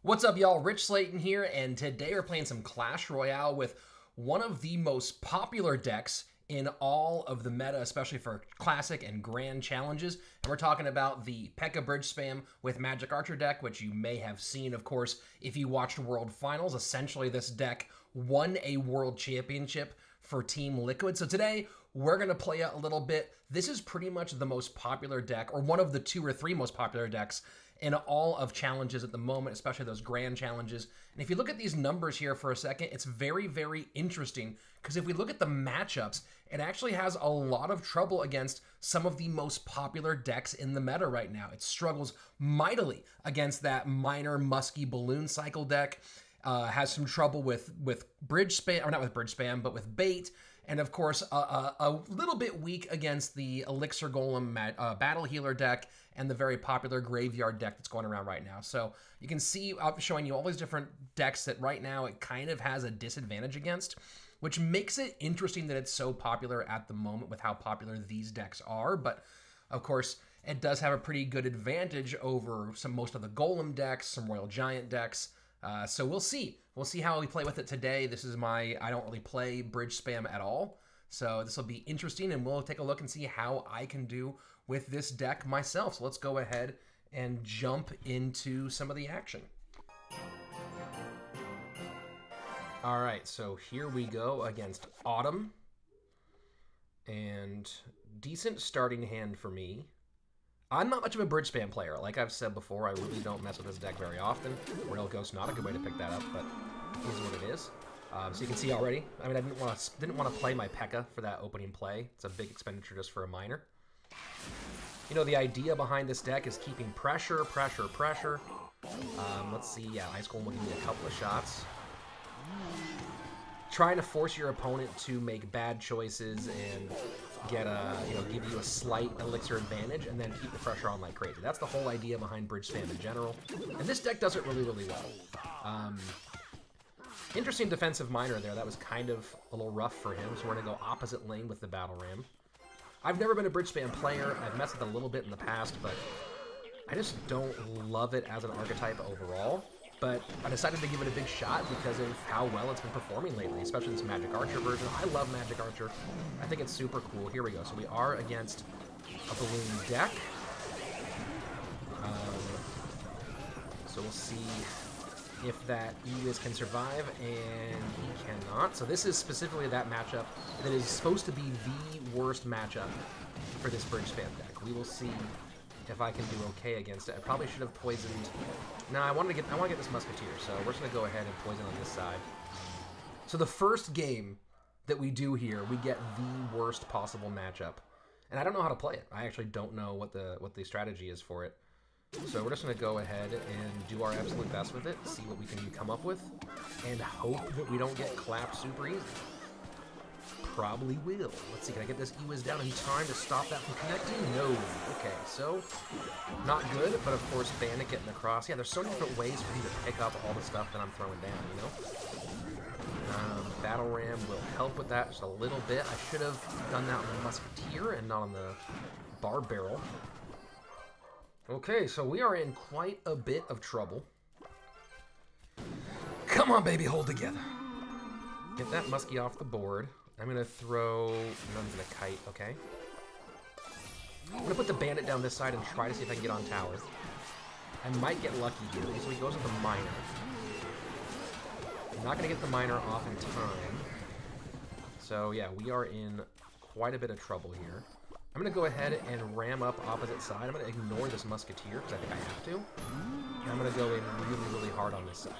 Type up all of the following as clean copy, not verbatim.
What's up, y'all? Rich Slayton here, and today we're playing some Clash Royale with one of the most popular decks in all of the meta, especially for classic and grand challenges. And we're talking about the PEKKA Bridge-Spam with Magic Archer deck, which you may have seen, of course, if you watched World Finals. Essentially, this deck won a world championship for Team Liquid. So today, we're going to play a little bit. This is pretty much the most popular deck, or one of the 2 or 3 most popular decks in all of challenges at the moment, especially those grand challenges. And if you look at these numbers here for a second, it's very, very interesting, because if we look at the matchups, it actually has a lot of trouble against some of the most popular decks in the meta right now. It struggles mightily against that minor musky balloon cycle deck, has some trouble with bridge spam, or not with bridge spam, but with bait, and of course a little bit weak against the Elixir Golem Battle Healer deck and the very popular Graveyard deck that's going around right now. So you can see I'm showing you all these different decks that right now it kind of has a disadvantage against, which makes it interesting that it's so popular at the moment with how popular these decks are. But of course, it does have a pretty good advantage over most of the Golem decks, some Royal Giant decks. So we'll see. We'll see how we play with it today. This is I don't really play bridge spam at all. So this will be interesting, and we'll take a look and see how I can do with this deck myself. So let's go ahead and jump into some of the action. All right, so here we go against Autumn. And decent starting hand for me. I'm not much of a bridge spam player. Like I've said before, I really don't mess with this deck very often. Royal Ghost, not a good way to pick that up, but it is what it is. So you can see already, I mean, I didn't want to play my P.E.K.K.A for that opening play. It's a big expenditure just for a minor. You know, the idea behind this deck is keeping pressure. Let's see, yeah, Ice Golem will give me a couple of shots. Trying to force your opponent to make bad choices and get give you a slight elixir advantage and then keep the pressure on like crazy. That's the whole idea behind bridge spam in general. And this deck does it really, really well. Interesting defensive minor there. That was kind of a little rough for him, so we're going to go opposite lane with the Battle Ram. I've never been a bridge spam player. I've messed with it a little bit in the past, but I just don't love it as an archetype overall. But I decided to give it a big shot because of how well it's been performing lately, especially this Magic Archer version. I love Magic Archer. I think it's super cool. Here we go. So we are against a balloon deck. So we'll see if that e-wiz can survive, and he cannot. So this is specifically that matchup that is supposed to be the worst matchup for this bridge spam deck. We will see if I can do okay against it. I probably should have poisoned. No, I want to get this Musketeer, so we're just gonna go ahead and poison on this side. So the first game that we do here, we get the worst possible matchup, and I don't know how to play it. I actually don't know what the strategy is for it. So we're just gonna go ahead and do our absolute best with it, see what we can come up with, and hope that we don't get clapped super easy. Probably will. Let's see, can I get this e-wiz down in time to stop that from connecting? No. Okay, so not good, but of course Bandit getting across. Yeah, there's so many different ways for me to pick up all the stuff that I'm throwing down, you know? Battle Ram will help with that just a little bit. I should have done that on the Musketeer and not on the Bar Barrel. Okay, so we are in quite a bit of trouble. Come on, baby, hold together. Get that Muskie off the board. I'm going to throw... I'm going to kite, okay. I'm going to put the Bandit down this side and try to see if I can get on tower. I might get lucky here, so he goes with the Miner. I'm not going to get the Miner off in time. So, yeah, we are in quite a bit of trouble here. I'm going to go ahead and ram up opposite side. I'm going to ignore this Musketeer, because I think I have to. And I'm going to go in really, really hard on this side.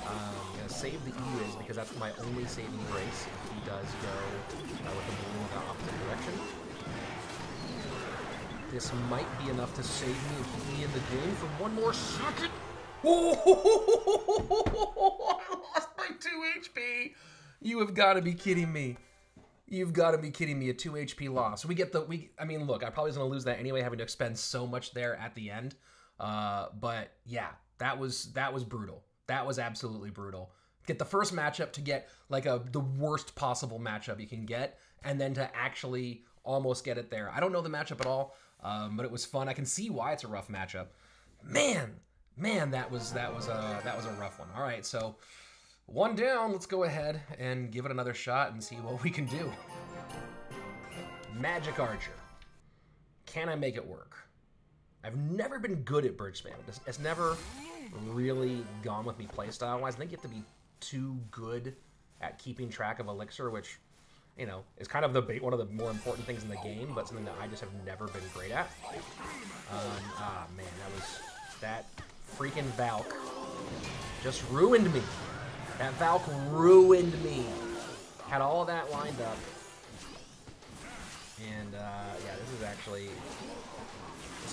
I'm going to save the e-wiz because that's my only saving grace if he does go with the balloon in the opposite direction. This might be enough to save me and keep me in the game for one more second. Oh, I lost my 2 HP. You have got to be kidding me. You've got to be kidding me. A 2 HP loss. I mean, look, I probably was going to lose that anyway, having to expend so much there at the end. But yeah, that was brutal. That was absolutely brutal. Get the first matchup to get like the worst possible matchup you can get, and then to actually almost get it there. I don't know the matchup at all, but it was fun. I can see why it's a rough matchup. Man, Man, that was a rough one. All right, so one down. Let's go ahead and give it another shot and see what we can do. Magic Archer. Can I make it work? I've never been good at bridge spam. It's never really gone with me playstyle-wise. I think you have to be too good at keeping track of elixir, which, you know, is kind of one of the more important things in the game, but something that I just have never been great at. Man, that freaking Valk just ruined me. That Valk ruined me. Had all that lined up. And, yeah, this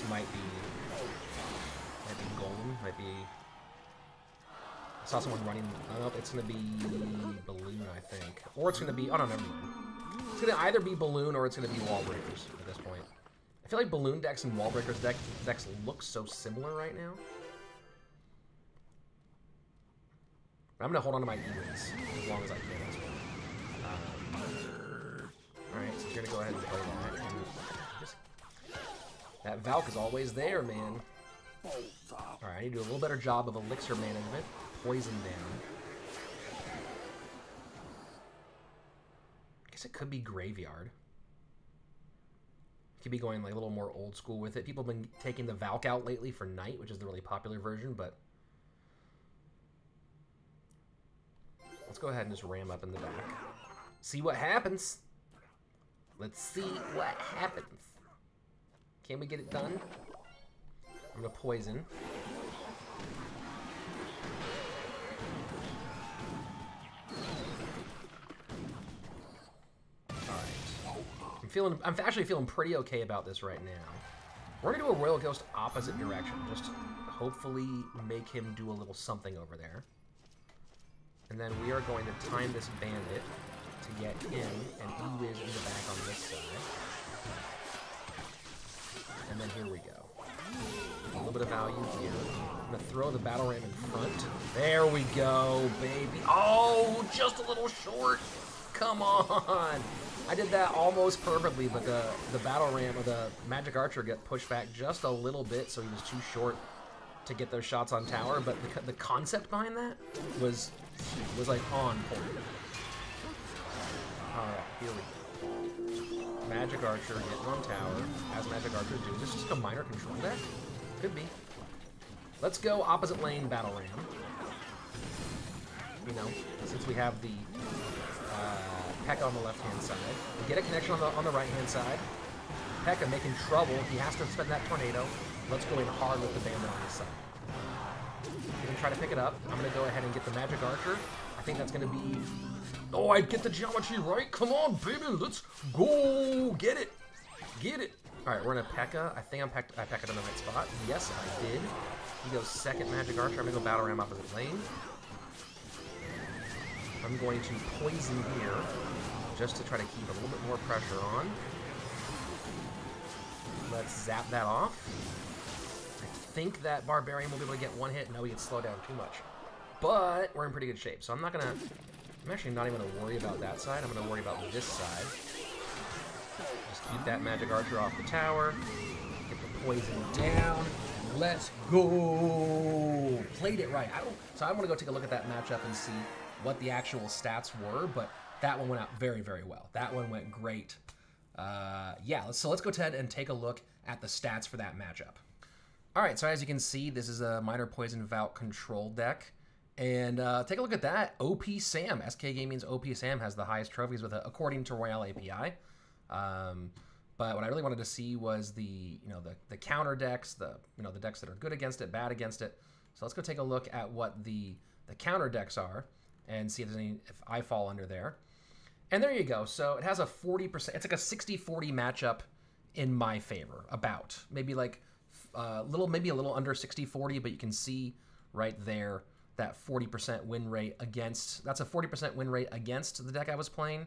might be golden, might be, I saw someone running, I don't know if it's going to be balloon, I think, or it's going to be, oh no, never mind. It's going to either be balloon or it's going to be wall breakers at this point. I feel like balloon decks and wall breakers decks look so similar right now. I'm going to hold on to my e-wiz as long as I can as well. Alright, so you're going to go ahead and play that. And that Valk is always there, man. Alright, I need to do a little better job of elixir management. Poison down. I guess it could be graveyard. Could be going like a little more old school with it. People have been taking the Valk out lately for Knight, which is the really popular version, but let's go ahead and just ram up in the back. See what happens. Let's see what happens. Can we get it done? I'm gonna poison. Alright. I'm actually feeling pretty okay about this right now. We're gonna do a Royal Ghost opposite direction. Just hopefully make him do a little something over there. And then we are going to time this bandit to get him and e-wiz in the back on this side. And then here we go. A little bit of value here. I'm going to throw the battle ram in front. There we go, baby. Oh, just a little short. Come on. I did that almost perfectly, but the battle ram or the magic archer got pushed back just a little bit, so he was too short to get those shots on tower. But the concept behind that was like on point. All right, here we go. Magic Archer getting on tower, as Magic Archer do. This is just a minor control deck? Could be. Let's go opposite lane Battle Ram. You know, since we have the PEKKA on the left-hand side. We get a connection on the right-hand side. PEKKA making trouble. He has to spend that tornado. Let's go in hard with the bandit on his side. We're going to try to pick it up. I'm going to go ahead and get the Magic Archer. I think that's going to be... Oh, I get the geometry right. Come on, baby. Let's go. Get it. Get it. All right, we're going to PEKKA. I think I PEKKA'd on the right spot. Yes, I did. He goes second Magic Archer. I'm going to go Battle Ram opposite lane. I'm going to poison here just to try to keep a little bit more pressure on. Let's zap that off. I think that Barbarian will be able to get one hit. No, he gets slowed down too much. But we're in pretty good shape, so I'm actually not even going to worry about that side. I'm going to worry about this side. Just keep that Magic Archer off the tower. Get the poison down. Let's go. Played it right. So I want to go take a look at that matchup and see what the actual stats were, but that one went out very, very well. That one went great. Yeah, so let's go ahead and take a look at the stats for that matchup. All right, so as you can see, this is a Minor Poison Valk control deck. And take a look at that. OP Sam, SK Gaming's OP Sam has the highest trophies with according to Royale API. But what I really wanted to see was the counter decks, the decks that are good against it, bad against it. So let's go take a look at what the counter decks are and see if I fall under there. And there you go. So it has a 40%. It's like a 60-40 matchup in my favor. About maybe like maybe a little under 60-40, but you can see right there that 40% win rate against. That's a 40% win rate against the deck I was playing,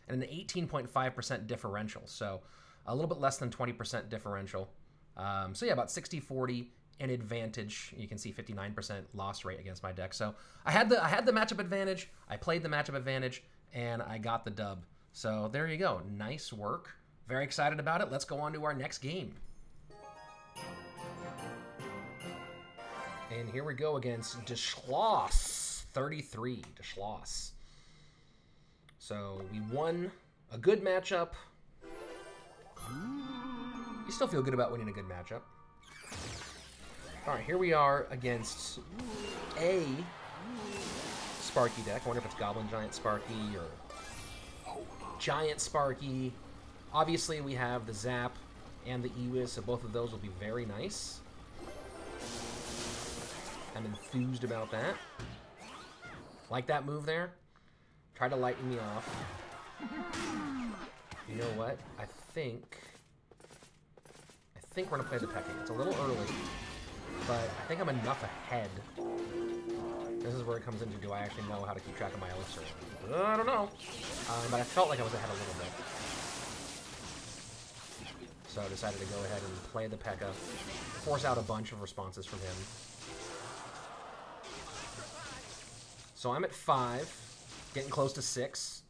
and an 18.5% differential. So a little bit less than 20% differential. So yeah, about 60-40 in advantage. You can see 59% loss rate against my deck. So I had the matchup advantage. I played the matchup advantage, and I got the dub. So there you go. Nice work. Very excited about it. Let's go on to our next game. And here we go against Deschloss, 33, Deschloss. So we won a good matchup. You still feel good about winning a good matchup. All right, here we are against a Sparky deck. I wonder if it's Goblin Giant Sparky or Giant Sparky. Obviously, we have the Zap and the e-wiz, so both of those will be very nice. I'm enthused about that. Like that move there. Try to lighten me off. You know what? I think we're gonna play the Pekka. It's a little early, but I think I'm enough ahead. This is where it comes into, do I actually know how to keep track of my elixir? I don't know. But I felt like I was ahead a little bit. So I decided to go ahead and play the Pekka, force out a bunch of responses from him. So I'm at 5, getting close to 6.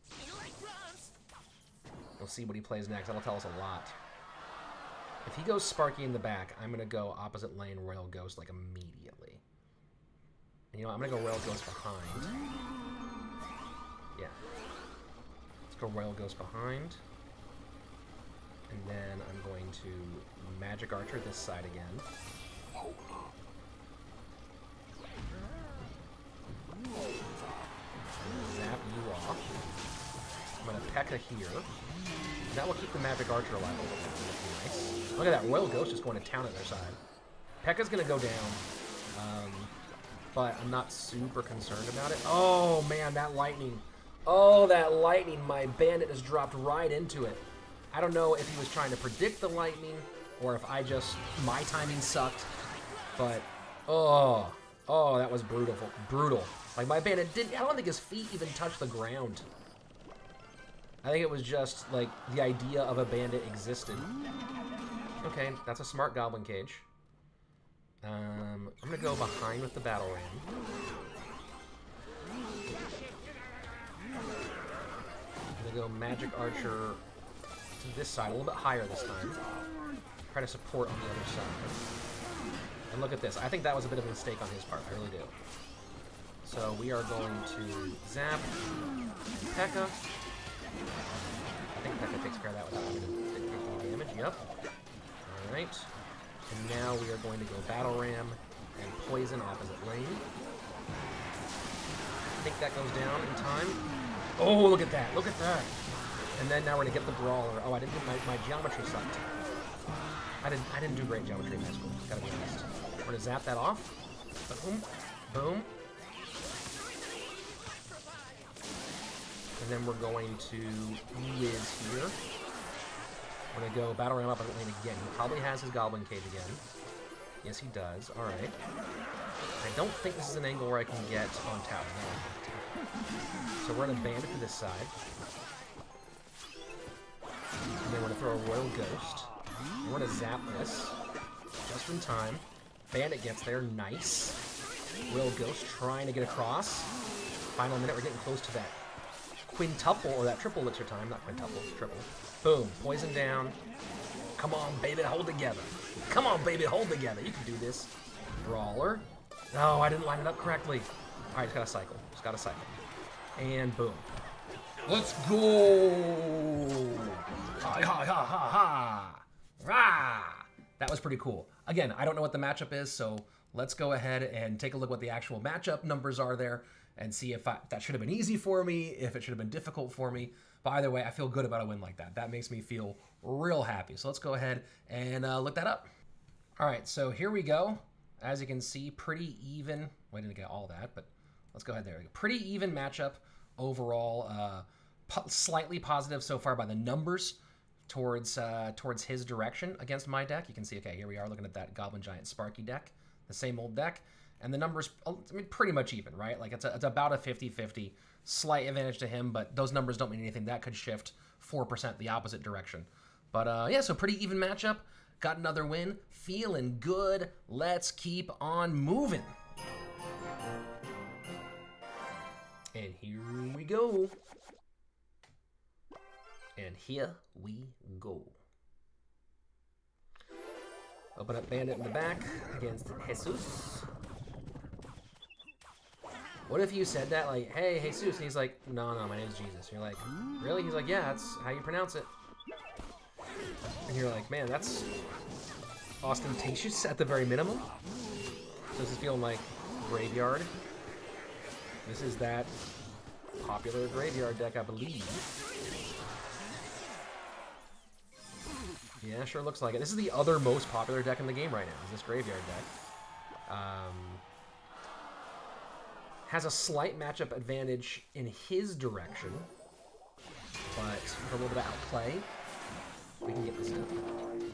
We'll see what he plays next. That'll tell us a lot. If he goes Sparky in the back, I'm going to go opposite lane Royal Ghost like immediately. And you know what? I'm going to go Royal Ghost behind. Yeah. Let's go Royal Ghost behind. And then I'm going to Magic Archer this side again. Zap you off. I'm going to Pekka here. That will keep the Magic Archer alive a little bit. Nice. Look at that. Royal Ghost just going to town at their side. Pekka's going to go down. But I'm not super concerned about it. Oh, man, that lightning. Oh, that lightning. My bandit has dropped right into it. I don't know if he was trying to predict the lightning or if my timing sucked. But, oh, that was brutal. Brutal. Like, my bandit I don't think his feet even touched the ground. I think it was just, like, the idea of a bandit existed. Okay, that's a smart Goblin Cage. I'm going to go behind with the Battle Ram. I'm going to go Magic Archer to this side, a little bit higher this time. Try to support on the other side. And look at this. I think that was a bit of a mistake on his part. I really do. So we are going to Zap and Pekka. I think Pekka takes care of that without having to take any damage. Yep. Alright. And now we are going to go Battle Ram and Poison opposite lane. I think that goes down in time. Oh, look at that. Look at that. And then now we're going to get the Brawler. Oh, I didn't get my geometry sucked. I didn't do great geometry in high school. Gotta be honest. We're going to zap that off. Boom. Boom. And then we're going to e-wiz here. We're going to go Battle Ram up on the lane again. He probably has his Goblin Cage again. Yes, he does. Alright. I don't think this is an angle where I can get on tower. No. So we're going to Bandit to this side. And then we're going to throw a Royal Ghost. And we're going to zap this. Just in time. Bandit gets there. Nice. Royal Ghost trying to get across. Final minute. We're getting close to that quintuple, or that triple elixir time. Not quintuple, triple. Boom. Poison down. Come on, baby, hold together. Come on, baby, hold together. You can do this. Brawler. No, I didn't line it up correctly. All right, it's got to cycle. It's got to cycle. And boom. Let's go. Ha, ha, ha, ha, ha. Rah. That was pretty cool. Again, I don't know what the matchup is, so let's go ahead and take a look what the actual matchup numbers are there and see if that should have been easy for me, if it should have been difficult for me. But either way, I feel good about a win like that. That makes me feel real happy. So let's go ahead and look that up. All right, so here we go. As you can see, pretty even. Well, I didn't get all that, but let's go ahead. There we go. Pretty even matchup overall. Slightly positive so far by the numbers towards his direction against my deck. You can see, okay, here we are looking at that Goblin Giant Sparky deck, the same old deck. And the numbers, I mean, pretty much even, right? Like, it's about a 50-50. Slight advantage to him, but those numbers don't mean anything. That could shift 4% the opposite direction. But, yeah, so pretty even matchup. Got another win. Feeling good. Let's keep on moving. And here we go. And here we go. Open up Bandit in the back against Jesus. What if you said that, like, hey, Jesus, and he's like, no, my name's Jesus. And you're like, really? He's like, yeah, that's how you pronounce it. And you're like, man, that's ostentatious at the very minimum. So this is feeling like Graveyard. This is that popular Graveyard deck, I believe. Yeah, sure looks like it. This is the other most popular deck in the game right now, is this Graveyard deck. Has a slight matchup advantage in his direction, but with a little bit of outplay, we can get this done.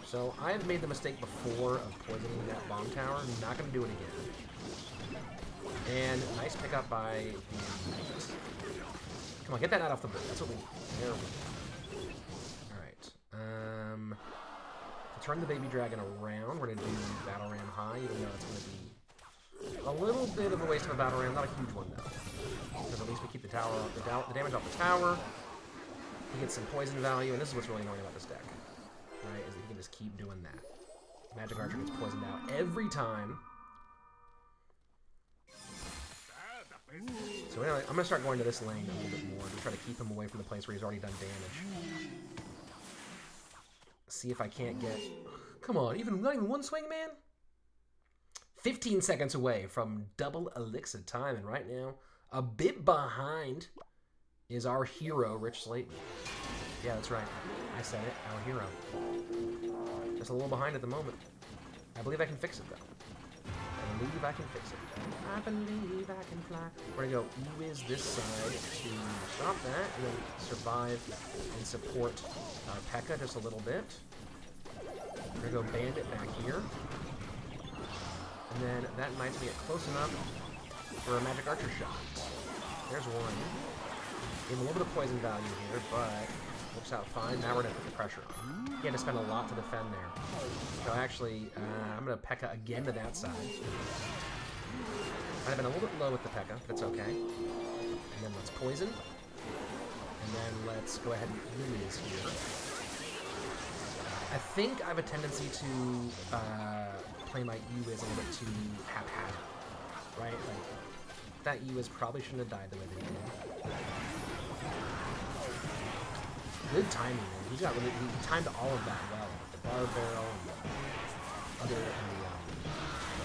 So I've made the mistake before of poisoning that bomb tower. I'm not going to do it again. And nice pickup by the... Come on, get that out off the board. That's what we need. There we go. Alright. To turn the baby dragon around, we're going to do Battle Ram High, even though it's going to be a little bit of a waste of a Battle Ram. Not a huge one, though. Because at least we keep the tower off, the damage off the tower. We get some poison value, and this is what's really annoying about this deck. Right, is that you can just keep doing that. Magic Archer gets poisoned out every time. So anyway, I'm going to start going to this lane a little bit more to try to keep him away from the place where he's already done damage. See if I can't get... Come on, not even one swing, man? 15 seconds away from double elixir time, and right now, a bit behind is our hero, Rich Slayton. Yeah, that's right. I said it, our hero. Just a little behind at the moment. I believe I can fix it, though. I believe I can fix it. I believe I can fly. We're gonna go e-wiz this side to stop that, and then survive and support PEKKA just a little bit. We're gonna go Bandit back here. And then that might be close enough for a Magic Archer shot. There's one. Gave a little bit of poison value here, but works out fine. Now we're going to put the pressure on. He had to spend a lot to defend there. So actually, I'm going to P.E.K.K.A again to that side. Might have been a little bit low with the P.E.K.K.A, but it's okay. And then let's poison. And then let's go ahead and e-wiz here. I think I have a tendency to play my e-wiz a little bit too haphazard, right? Like, that e-wiz probably shouldn't have died the way that he did. Good timing, man. He timed all of that well. The bar barrel and the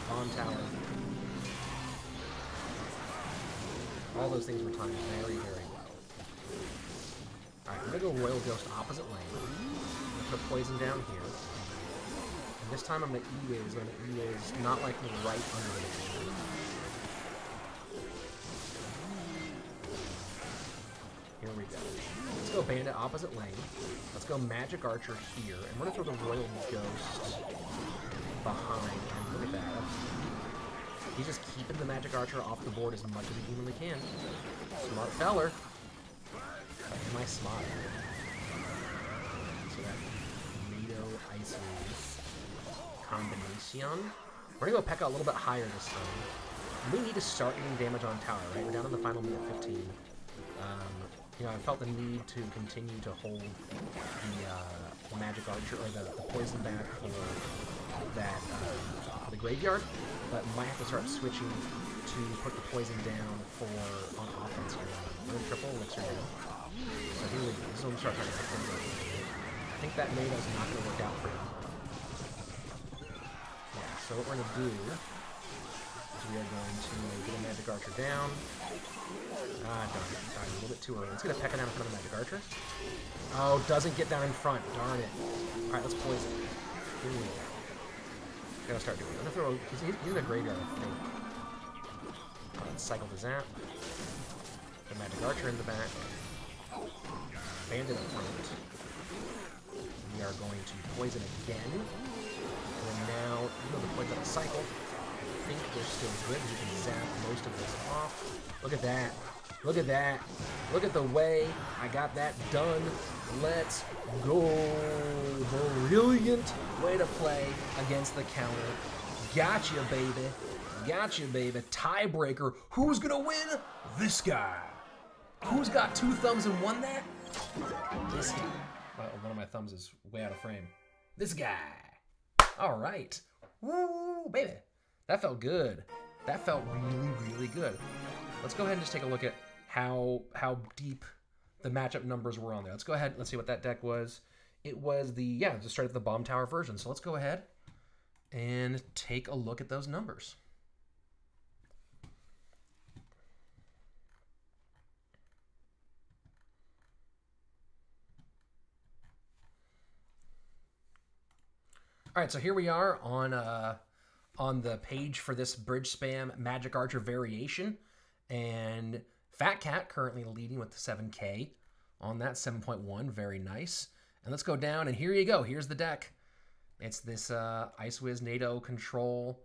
bomb tower. All those things were timed very, very well. Alright, I'm gonna go Royal Ghost opposite lane. I'm gonna put poison down here. And this time I'm gonna e-wiz. I'm gonna e-wiz not like right under the machine. Here we go. Let's go Bandit opposite lane. Let's go Magic Archer here. And we're going to throw the Royal Ghost behind. And look at that. He's just keeping the Magic Archer off the board as much as he humanly can. Smart feller. But am I smart? So that NATO Ice combination. We're going to go P.E.K.K.A a little bit higher this time. We need to start getting damage on tower, right? We're down in the final minute 15. You know, I felt the need to continue to hold the Magic Archer, or the poison back for that, for the Graveyard, but might have to start switching to put the poison down on offense here. We're in triple elixir now. So here we go. This is when we start trying to pick things up. I think that NATO's not going to work out for him. Yeah, so what we're going to do is we are going to get a Magic Archer down. Ah, darn it. Darn it. A little bit too early. Let's get a P.E.K.K.A down in front of the Magic Archer. Oh, doesn't get down in front. Darn it. Alright, let's poison. Here we go. Gotta start doing it. I'm gonna throw... He's in a graveyard, I think. Let's cycle the zap. The Magic Archer in the back. Bandit in front. We are going to poison again. And then now, even though the poison's on a cycle, I think they're still good. You can zap most of this off. Look at that. Look at that. Look at the way I got that done. Let's go. Brilliant way to play against the counter. Gotcha, baby. Gotcha, baby. Tiebreaker. Who's going to win? This guy. Who's got 2 thumbs and won that? This guy. One of my thumbs is way out of frame. This guy. All right. Woo, baby. That felt good. That felt really, really good. Let's go ahead and just take a look at how deep the matchup numbers were on there. Let's go ahead. Let's see what that deck was. It was just started the Bomb Tower version. So let's go ahead and take a look at those numbers. All right, so here we are on the page for this Bridge-Spam Magic Archer variation, and Fat Cat currently leading with the 7K on that 7.1. Very nice. And let's go down, and here you go. Here's the deck. It's this e-wiz NATO control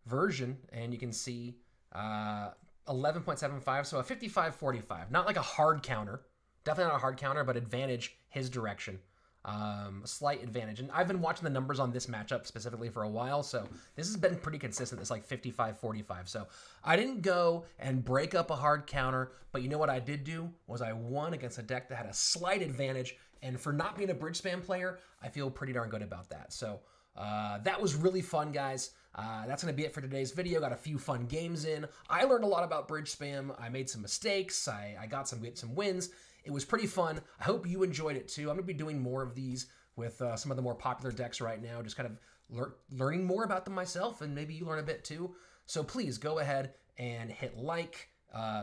version, and you can see 11.75, so a 55-45. Not like a hard counter. Definitely not a hard counter, but advantage his direction. A slight advantage. And I've been watching the numbers on this matchup specifically for a while, so this has been pretty consistent. It's like 55-45. So I didn't go and break up a hard counter, but you know what I did do was I won against a deck that had a slight advantage, and for not being a Bridge-Spam player, I feel pretty darn good about that. So that was really fun, guys. That's going to be it for today's video. Got a few fun games in. I learned a lot about Bridge-Spam. I made some mistakes. I got some wins. It was pretty fun. I hope you enjoyed it too. I'm going to be doing more of these with some of the more popular decks right now, just kind of learning more about them myself, and maybe you learn a bit too. So please go ahead and hit like.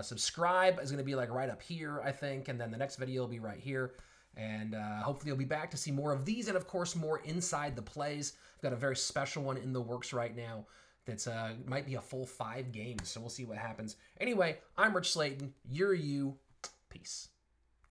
Subscribe is going to be like right up here, I think, and then the next video will be right here. And hopefully you'll be back to see more of these, and of course more inside the plays. I've got a very special one in the works right now that's might be a full 5 games, so we'll see what happens. Anyway, I'm Rich Slayton. You're you. Peace.